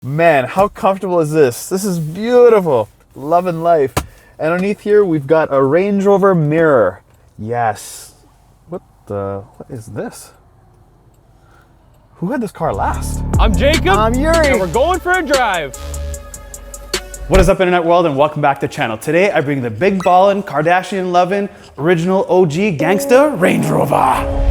Man, how comfortable is this? This is beautiful. Loving life. And underneath here, we've got a Range Rover mirror. Yes. What is this? Who had this car last? I'm Jacob. I'm Yuri. And we're going for a drive. What is up, internet world, and welcome back to the channel. Today, I bring the big ballin', Kardashian lovin', original OG gangsta Range Rover.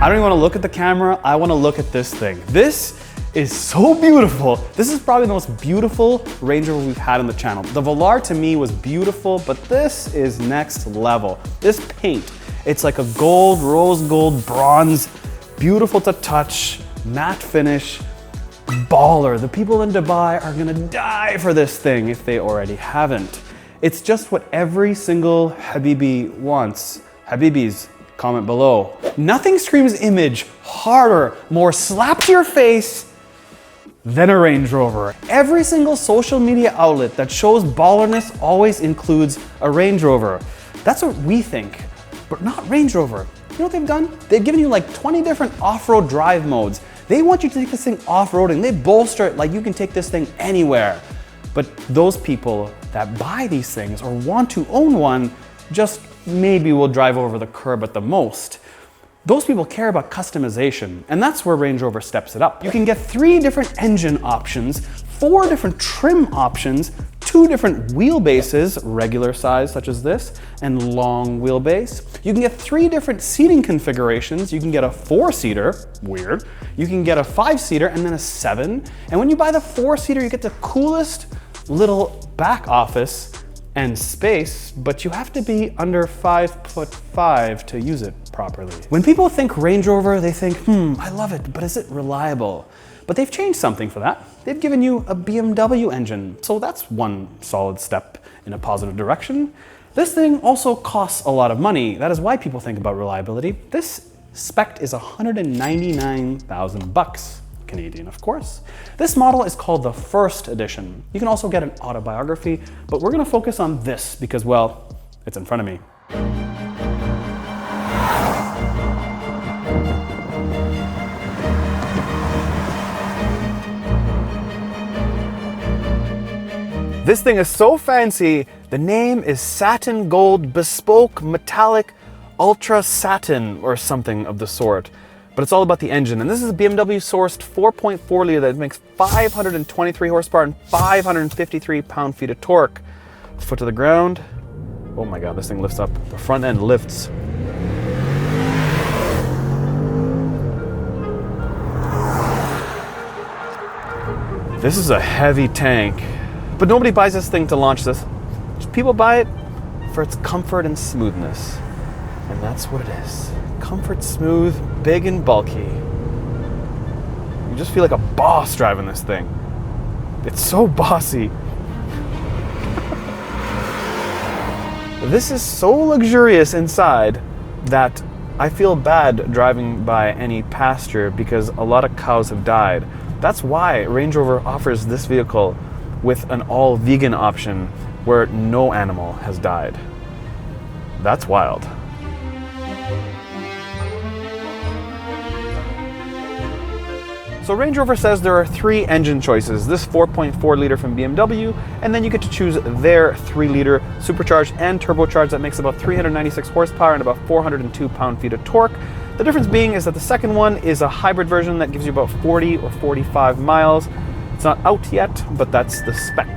I don't even want to look at the camera, I want to look at this thing. This is so beautiful. This is probably the most beautiful Range Rover we've had on the channel. The Velar to me was beautiful, but this is next level. This paint, it's like a gold, rose gold, bronze, beautiful to touch, matte finish, baller. The people in Dubai are gonna die for this thing if they already haven't. It's just what every single Habibi wants. Habibis, comment below. Nothing screams image harder, more slap to your face than a Range Rover. Every single social media outlet that shows ballerness always includes a Range Rover. That's what we think, but not Range Rover. You know what they've done? They've given you like 20 different off-road drive modes. They want you to take this thing off-roading. They bolster it like you can take this thing anywhere. But those people that buy these things or want to own one just maybe will drive over the curb at the most. Those people care about customization, and that's where Range Rover steps it up. You can get 3 different engine options, 4 different trim options, 2 different wheelbases, regular size such as this, and long wheelbase. You can get 3 different seating configurations. You can get a 4-seater, weird. You can get a 5-seater and then a 7. And when you buy the 4-seater, you get the coolest little back office and space, but you have to be under 5'5" to use it properly. When people think Range Rover, they think, I love it, but is it reliable? But they've changed something for that. They've given you a BMW engine, so that's one solid step in a positive direction. This thing also costs a lot of money. That is why people think about reliability. This spec'd is 199,000 bucks. Canadian, of course. This model is called the First Edition. You can also get an autobiography, but we're gonna focus on this because, well, it's in front of me. This thing is so fancy, the name is Satin Gold Bespoke Metallic Ultra Satin or something of the sort. But it's all about the engine. And this is a BMW sourced 4.4 liter that makes 523 horsepower and 553 pound-feet of torque. Foot to the ground. Oh my God, this thing lifts up. The front end lifts. This is a heavy tank, but nobody buys this thing to launch this. People buy it for its comfort and smoothness. And that's what it is. Comfort, smooth, big and bulky. You just feel like a boss driving this thing. It's so bossy. This is so luxurious inside that I feel bad driving by any pasture because a lot of cows have died. That's why Range Rover offers this vehicle with an all-vegan option where no animal has died. That's wild. So Range Rover says there are 3 engine choices. This 4.4 liter from BMW, and then you get to choose their 3 liter supercharged and turbocharged that makes about 396 horsepower and about 402 pound-feet of torque. The difference being is that the second one is a hybrid version that gives you about 40 or 45 miles. It's not out yet, but that's the spec.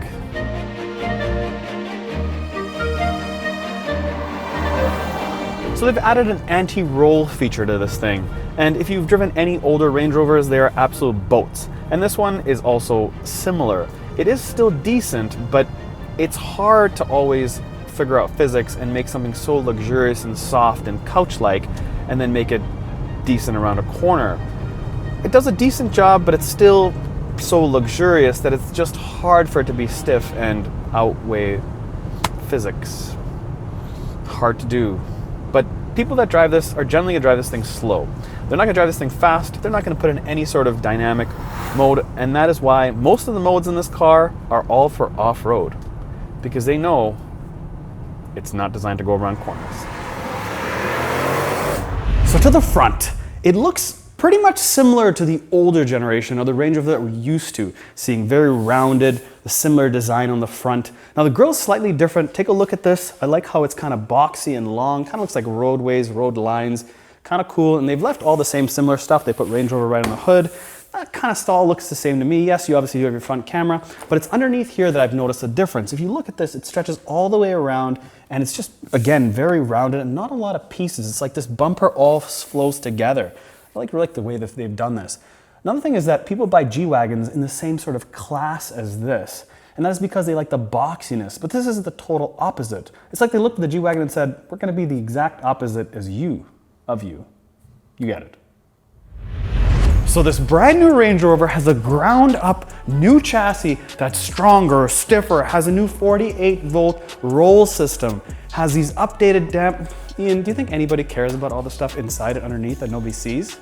So they've added an anti-roll feature to this thing. And if you've driven any older Range Rovers, they are absolute boats. And this one is also similar. It is still decent, but it's hard to always figure out physics and make something so luxurious and soft and couch-like and then make it decent around a corner. it does a decent job, but it's still so luxurious that it's just hard for it to be stiff and outweigh physics. Hard to do. But people that drive this are generally gonna drive this thing slow. They're not gonna drive this thing fast. They're not gonna put in any sort of dynamic mode, and that is why most of the modes in this car are all for off-road, because they know it's not designed to go around corners. So to the front, it looks pretty much similar to the older generation or the Range Rover that we're used to, seeing very rounded, the similar design on the front. Now the grille's slightly different. Take a look at this. I like how it's kind of boxy and long, kind of looks like roadways, road lines, kind of cool. And they've left all the same similar stuff. They put Range Rover right on the hood. That kind of style looks the same to me. Yes, you obviously do have your front camera, but it's underneath here that I've noticed a difference. If you look at this, it stretches all the way around, and it's just, again, very rounded and not a lot of pieces. It's like this bumper all flows together. I like the way that they've done this. Another thing is that people buy G-Wagons in the same sort of class as this, and that is because they like the boxiness, but this is the total opposite. It's like they looked at the G-Wagon and said, we're gonna be the exact opposite as you, of you. You get it. So this brand new Range Rover has a ground up new chassis that's stronger, stiffer, has a new 48-volt roll system, has these updated Ian, do you think anybody cares about all the stuff inside and underneath that nobody sees?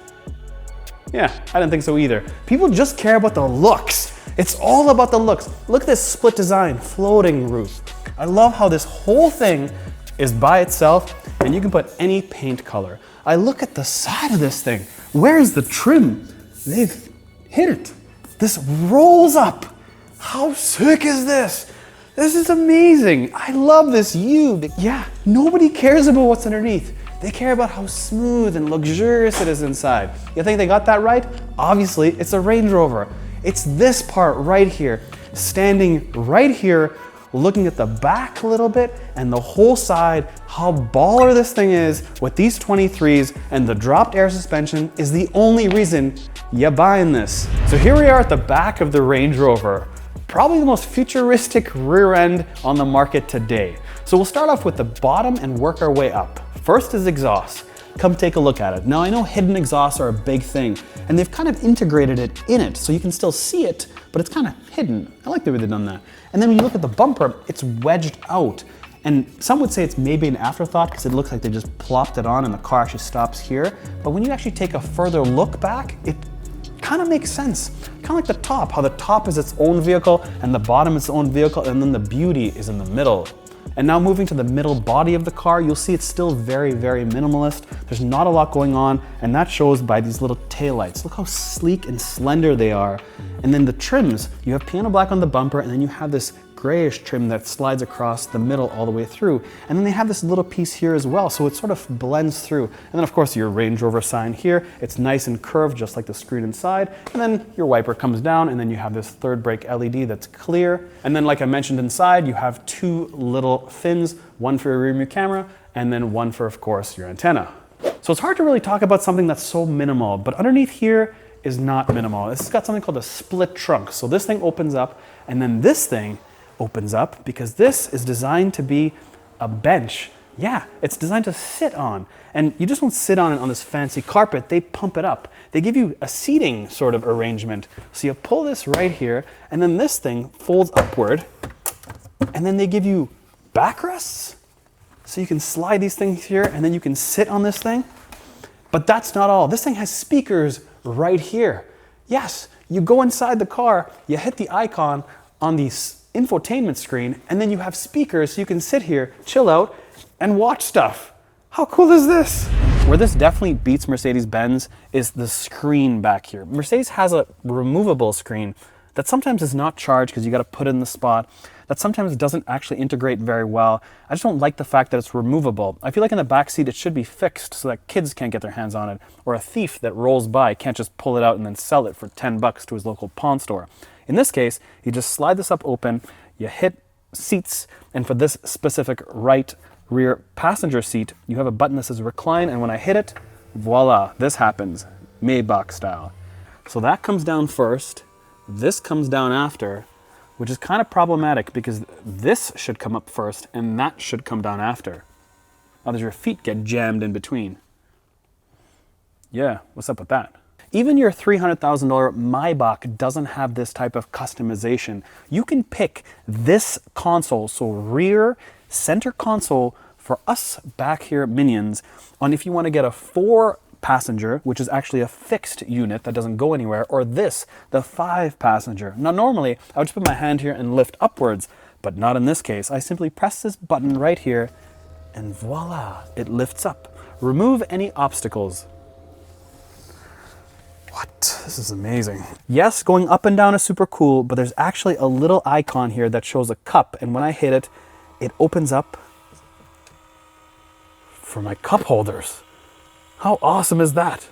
Yeah, I didn't think so either. People just care about the looks. It's all about the looks. Look at this split design, floating roof. I love how this whole thing is by itself and you can put any paint color. I look at the side of this thing. Where's the trim? They've hit it. This rolls up. How sick is this? This is amazing. I love this U. Yeah, nobody cares about what's underneath. They care about how smooth and luxurious it is inside. You think they got that right? Obviously, it's a Range Rover. It's this part right here, standing right here, looking at the back a little bit and the whole side. How baller this thing is with these 23s, and the dropped air suspension is the only reason you're buying this. So here we are at the back of the Range Rover. Probably the most futuristic rear end on the market today. So we'll start off with the bottom and work our way up. First is exhaust. Come take a look at it. Now I know hidden exhausts are a big thing, and they've kind of integrated it in it so you can still see it, but it's kind of hidden. I like the way they've done that. And then when you look at the bumper, it's wedged out. And some would say it's maybe an afterthought because it looks like they just plopped it on and the car actually stops here. But when you actually take a further look back, it kind of makes sense. Kind of like the top, how the top is its own vehicle and the bottom is its own vehicle, and then the beauty is in the middle. And now moving to the middle body of the car, you'll see it's still very, very minimalist. There's not a lot going on, and that shows by these little taillights. Look how sleek and slender they are. And then the trims, you have piano black on the bumper, and then you have this grayish trim that slides across the middle all the way through. And then they have this little piece here as well, so it sort of blends through. And then of course your Range Rover sign here, it's nice and curved just like the screen inside. And then your wiper comes down, and then you have this third brake LED that's clear. And then like I mentioned inside, you have two little fins, one for your rear view camera, and then one for, of course, your antenna. So it's hard to really talk about something that's so minimal, but underneath here is not minimal. This has got something called a split trunk. So this thing opens up, and then this thing opens up because this is designed to be a bench. Yeah, it's designed to sit on. And you just don't sit on it on this fancy carpet, they pump it up. They give you a seating sort of arrangement. So you pull this right here, and then this thing folds upward, and then they give you backrests. So you can slide these things here, and then you can sit on this thing. But that's not all. This thing has speakers right here. Yes, you go inside the car, you hit the icon on the infotainment screen, and then you have speakers so you can sit here, chill out, and watch stuff. How cool is this? Where this definitely beats Mercedes-Benz is the screen back here. Mercedes has a removable screen that sometimes is not charged because you got to put it in the spot, that sometimes doesn't actually integrate very well. I just don't like the fact that it's removable. I feel like in the back seat it should be fixed so that kids can't get their hands on it, or a thief that rolls by can't just pull it out and then sell it for 10 bucks to his local pawn store. In this case, you just slide this up open, you hit seats, and for this specific right rear passenger seat, you have a button that says recline, and when I hit it, voila, this happens, Maybach style. So that comes down first, this comes down after, which is kind of problematic because this should come up first and that should come down after. Otherwise your feet get jammed in between. Yeah, what's up with that? Even your $300,000 Maybach doesn't have this type of customization. You can pick this console, so rear center console for us back here minions, on if you want to get a 4-passenger, which is actually a fixed unit that doesn't go anywhere, or this, the 5-passenger. Now normally, I would just put my hand here and lift upwards, but not in this case. I simply press this button right here, and voila, it lifts up. Remove any obstacles. What? This is amazing. Yes, going up and down is super cool, but there's actually a little icon here that shows a cup, and when I hit it, it opens up for my cup holders. How awesome is that?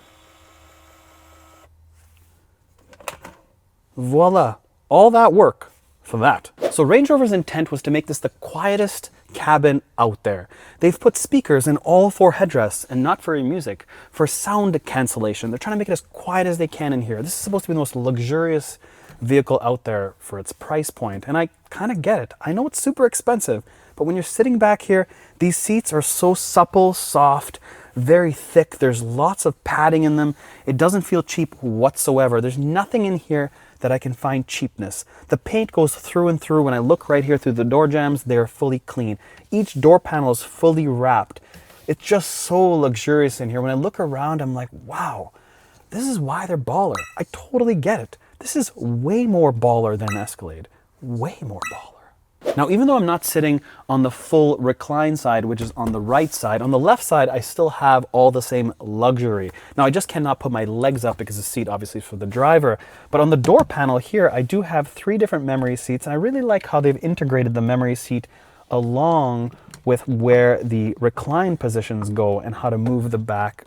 Voila, all that work for that. So Range Rover's intent was to make this the quietest cabin out there. They've put speakers in all 4 headrests, and not for your music, for sound cancellation. They're trying to make it as quiet as they can in here. This is supposed to be the most luxurious vehicle out there for its price point, and I kind of get it. I know it's super expensive, but when you're sitting back here, these seats are so supple, soft, very thick. There's lots of padding in them. It doesn't feel cheap whatsoever. There's nothing in here that I can find cheapness. The paint goes through and through. When I look right here through the door jambs, they're fully clean. Each door panel is fully wrapped. It's just so luxurious in here. When I look around, I'm like, wow, this is why they're baller. I totally get it. This is way more baller than Escalade. Way more baller. Now, even though I'm not sitting on the full recline side, which is on the right side, on the left side, I still have all the same luxury. Now, I just cannot put my legs up because the seat obviously is for the driver. But on the door panel here, I do have 3 different memory seats, and I really like how they've integrated the memory seat along with where the recline positions go and how to move the back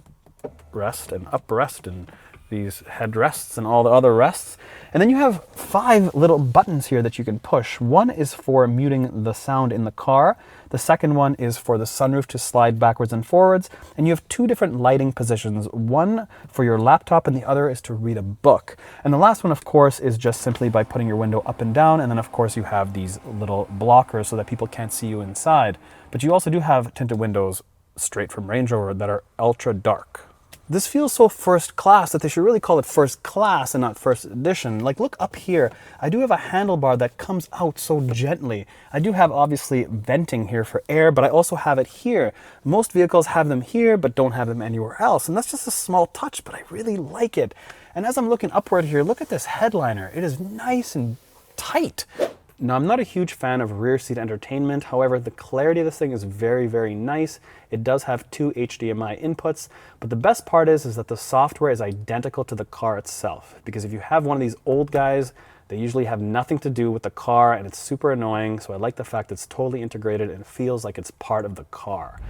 rest and uprest and these headrests and all the other rests. And then you have 5 little buttons here that you can push. One is for muting the sound in the car. The second one is for the sunroof to slide backwards and forwards. And you have 2 different lighting positions. One for your laptop and the other is to read a book. And the last one, of course, is just simply by putting your window up and down. And then, of course, you have these little blockers so that people can't see you inside. But you also do have tinted windows straight from Range Rover that are ultra dark. This feels so first class that they should really call it first class and not first edition. Like, look up here. I do have a handlebar that comes out so gently. I do have obviously venting here for air, but I also have it here. Most vehicles have them here, but don't have them anywhere else. And that's just a small touch, but I really like it. And as I'm looking upward here, look at this headliner. It is nice and tight. Now, I'm not a huge fan of rear seat entertainment. However, the clarity of this thing is very, very nice. It does have 2 HDMI inputs, but the best part is that the software is identical to the car itself. Because if you have one of these old guys, they usually have nothing to do with the car and it's super annoying. So I like the fact it's totally integrated and feels like it's part of the car.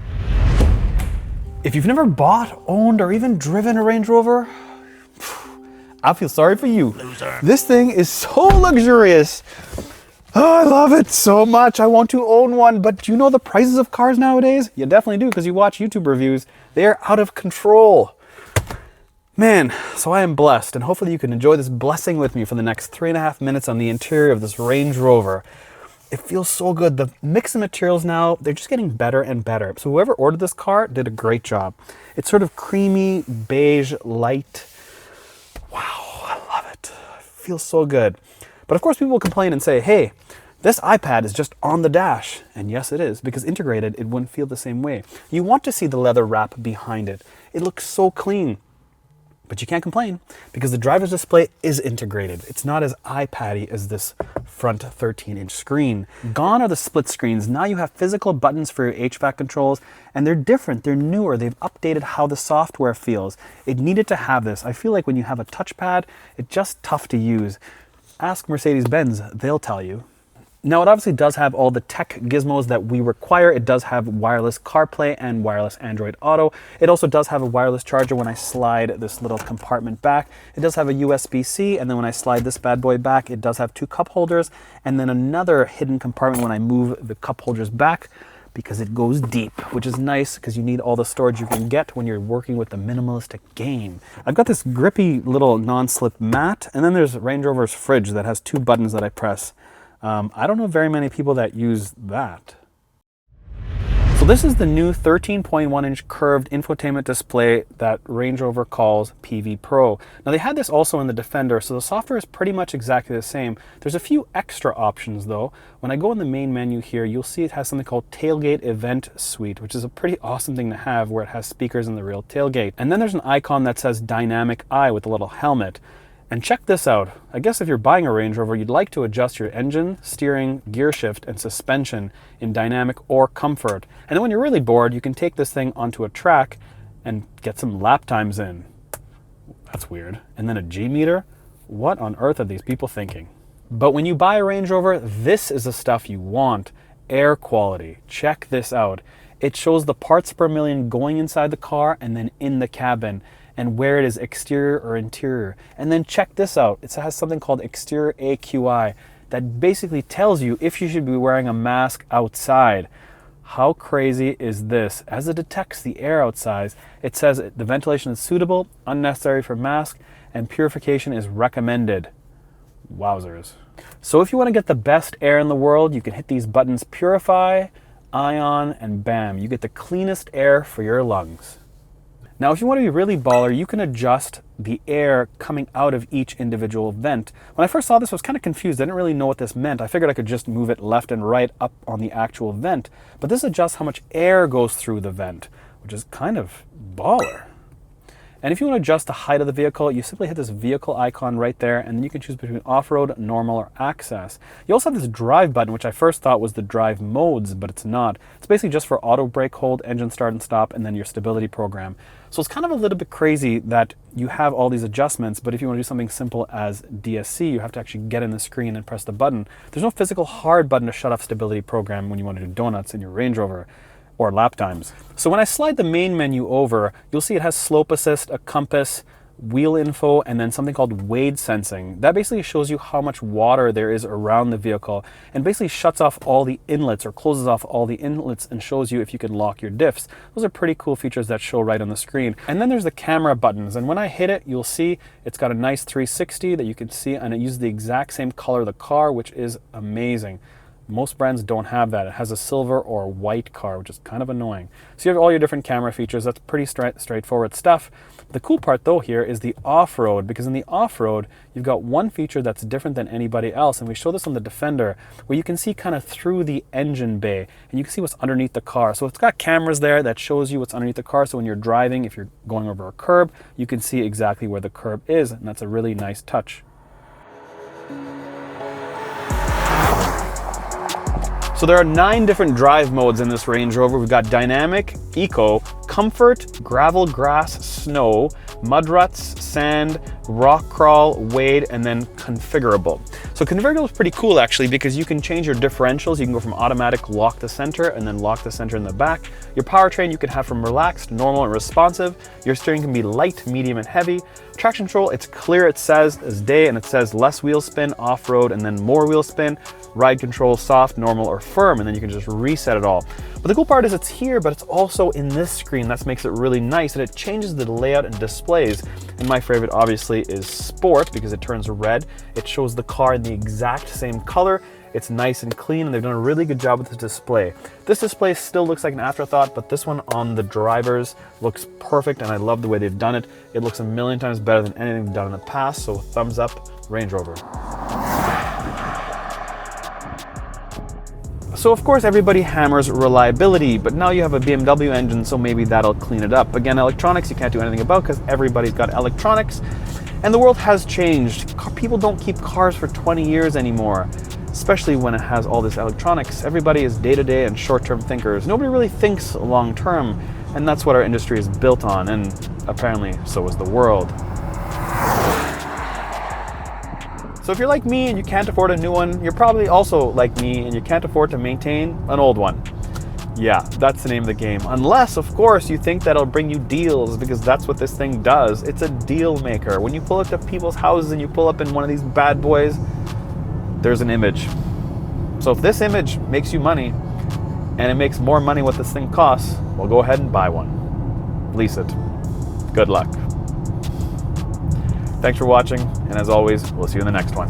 If you've never bought, owned, or even driven a Range Rover, I feel sorry for you. Loser. This thing is so luxurious. Oh, I love it so much. I want to own one, but do you know the prices of cars nowadays? You definitely do because you watch YouTube reviews. They are out of control. Man, so I am blessed, and hopefully you can enjoy this blessing with me for the next 3.5 minutes on the interior of this Range Rover. It feels so good. The mix of materials now, they're just getting better and better. So whoever ordered this car did a great job. It's sort of creamy, beige, light. Wow, I love it. It feels so good. But of course people will complain and say, hey, this iPad is just on the dash. And yes, it is, because integrated, it wouldn't feel the same way. You want to see the leather wrap behind it. It looks so clean. But you can't complain because the driver's display is integrated. It's not as iPad-y as this front 13-inch screen. Gone are the split screens. Now you have physical buttons for your HVAC controls, and they're different. They're newer. They've updated how the software feels. It needed to have this. I feel like when you have a touchpad, it's just tough to use. Ask Mercedes-Benz, they'll tell you. Now, it obviously does have all the tech gizmos that we require. It does have wireless CarPlay and wireless Android Auto. It also does have a wireless charger when I slide this little compartment back. It does have a USB-C, and then when I slide this bad boy back, it does have 2 cup holders, and then another hidden compartment when I move the cup holders back because it goes deep, which is nice because you need all the storage you can get when you're working with the minimalistic game. I've got this grippy little non-slip mat, and then there's Range Rover's fridge that has 2 buttons that I press. I don't know very many people that use that. So this is the new 13.1-inch curved infotainment display that Range Rover calls PV Pro. Now they had this also in the Defender, so the software is pretty much exactly the same. There's a few extra options though. When I go in the main menu here, you'll see it has something called Tailgate Event Suite, which is a pretty awesome thing to have where it has speakers in the rear tailgate. And then there's an icon that says Dynamic Eye with a little helmet. And check this out. I guess if you're buying a Range Rover, you'd like to adjust your engine, steering, gear shift, and suspension in dynamic or comfort. And then when you're really bored, you can take this thing onto a track and get some lap times in. That's weird. And then a G meter? What on earth are these people thinking? But when you buy a Range Rover, this is the stuff you want. Air quality. Check this out. It shows the parts per million going inside the car and then in the cabin, and where it is exterior or interior. And then check this out. It has something called exterior AQI that basically tells you if you should be wearing a mask outside. How crazy is this? As it detects the air outside, it says the ventilation is suitable, unnecessary for mask, and purification is recommended. Wowzers. So if you want to get the best air in the world, you can hit these buttons Purify, Ion, and bam, you get the cleanest air for your lungs. Now, if you want to be really baller, you can adjust the air coming out of each individual vent. When I first saw this, I was kind of confused. I didn't really know what this meant. I figured I could just move it left and right up on the actual vent. But this adjusts how much air goes through the vent, which is kind of baller. And if you want to adjust the height of the vehicle, you simply hit this vehicle icon right there, and then you can choose between off-road, normal, or access. You also have this drive button, which I first thought was the drive modes, but it's not. It's basically just for auto brake hold, engine start and stop, and then your stability program. So it's kind of a little bit crazy that you have all these adjustments, but if you want to do something simple as DSC, you have to actually get in the screen and press the button. There's no physical hard button to shut off stability program when you want to do donuts in your Range Rover or lap times. So when I slide the main menu over, you'll see it has slope assist, a compass, wheel info, and then something called wade sensing. That basically shows you how much water there is around the vehicle and basically shuts off all the inlets or closes off all the inlets and shows you if you can lock your diffs. Those are pretty cool features that show right on the screen. And then there's the camera buttons, and when I hit it, you'll see it's got a nice 360 that you can see, and it uses the exact same color of the car, which is amazing. Most brands don't have that. It has a silver or white car, which is kind of annoying. So you have all your different camera features. That's pretty straightforward stuff. The cool part though here is the off-road, because in the off-road, you've got one feature that's different than anybody else. And we show this on the Defender, where you can see kind of through the engine bay and you can see what's underneath the car. So it's got cameras there that shows you what's underneath the car. So when you're driving, if you're going over a curb, you can see exactly where the curb is. And that's a really nice touch. So there are 9 different drive modes in this Range Rover. We've got Dynamic, Eco, Comfort, Gravel, Grass, Snow, Mud Ruts, Sand, Rock Crawl, Wade, and then Configurable. So configurable is pretty cool actually, because you can change your differentials. You can go from automatic, lock the center, and then lock the center in the back. Your powertrain you can have from relaxed, normal, and responsive. Your steering can be light, medium, and heavy. Traction control, it's clear, it says as day, and it says less wheel spin, off-road, and then more wheel spin. Ride control, soft, normal, or firm, and then you can just reset it all. But the cool part is it's here, but it's also in this screen. That makes it really nice, and it changes the layout and displays. And my favorite obviously is Sport, because it turns red. It shows the car in the exact same color. It's nice and clean, and they've done a really good job with the display. This display still looks like an afterthought, but this one on the drivers looks perfect, and I love the way they've done it. It looks a million times better than anything they've done in the past, so thumbs up, Range Rover. So of course everybody hammers reliability, but now you have a BMW engine, so maybe that'll clean it up. Again, electronics you can't do anything about because everybody's got electronics, and the world has changed. People don't keep cars for 20 years anymore, especially when it has all this electronics. Everybody is day-to-day and short-term thinkers. Nobody really thinks long-term, and that's what our industry is built on, and apparently so is the world. So if you're like me and you can't afford a new one, you're probably also like me and you can't afford to maintain an old one. Yeah, that's the name of the game. Unless, of course, you think that it'll bring you deals, because that's what this thing does. It's a deal maker. When you pull up to people's houses and you pull up in one of these bad boys, there's an image. So if this image makes you money and it makes more money what this thing costs, well, go ahead and buy one. Lease it. Good luck. Thanks for watching, and as always, we'll see you in the next one.